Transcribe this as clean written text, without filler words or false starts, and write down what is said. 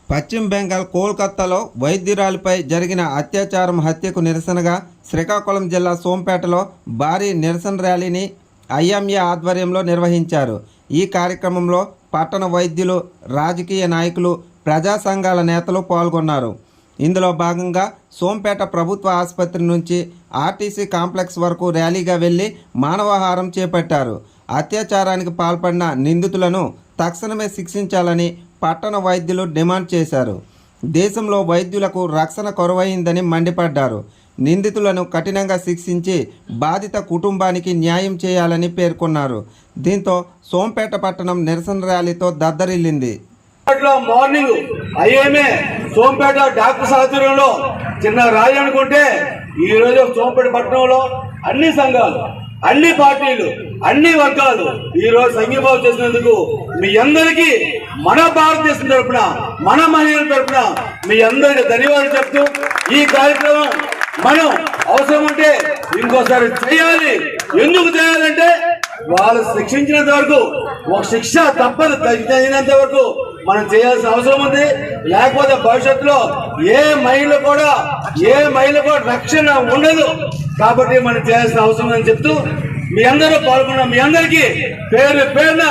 పశ్చిమ బెంగాల్ కోల్కతాలో వైద్యురాలిపై జరిగిన అత్యాచారం హత్యకు నిరసనగా శ్రీకాకుళం జిల్లా సోంపేటలో భారీ నిరసన ర్యాలీని ఐఎంఏ ఆధ్వర్యంలో నిర్వహించారు. ఈ కార్యక్రమంలో పట్టణ వైద్యులు, రాజకీయ నాయకులు, ప్రజా సంఘాల నేతలు పాల్గొన్నారు. ఇందులో భాగంగా సోంపేట ప్రభుత్వ ఆసుపత్రి నుంచి ఆర్టీసీ కాంప్లెక్స్ వరకు ర్యాలీగా వెళ్లి మానవహారం చేపట్టారు. అత్యాచారానికి పాల్పడిన నిందితులను తక్షణమే శిక్షించాలని పట్టణ వైద్యులు డిమాండ్ చేశారు. దేశంలో వైద్యులకు రక్షణ కొరవైందని మండిపడ్డారు. నిందితులను కఠినంగా శిక్షించి బాధిత కుటుంబానికి న్యాయం చేయాలని పేర్కొన్నారు. దీంతో సోంపేట పట్టణం నిరసన ర్యాలీతో దద్దరిల్లింది. మార్నింగ్ ఐఎంఏ సోంపేట డాక్టర్స్ ఆధ్వర్యంలో చిన్న ర్యాలీ అనుకుంటే ఈ రోజు సోంపేట పట్టణంలో అన్ని సంఘాలు, అన్ని పార్టీలు, అన్ని వర్గాలు ఈ రోజు సంఘీభావం చేసినందుకు మీ అందరికీ మన భారతదేశం తరఫున, మన మహిళల తరఫున మీ అందరికీ ధన్యవాదాలు చెప్తూ ఈ కార్యక్రమం మనం అవసరం ఉంటే ఇంకోసారి చేయాలి. ఎందుకు చేయాలంటే వాళ్ళు శిక్షించినంత వరకు ఒక శిక్ష తప్పదు, తగినంత వరకు మనం చేయాల్సిన అవసరం ఉంది. లేకపోతే భవిష్యత్తులో ఏ మహిళ కూడా రక్షణ ఉండదు. కాబట్టి మనం చేయాల్సిన అవసరం అని చెప్తూ మీ అందరూ పాల్గొన్న మీ అందరికీ పేరు పేరున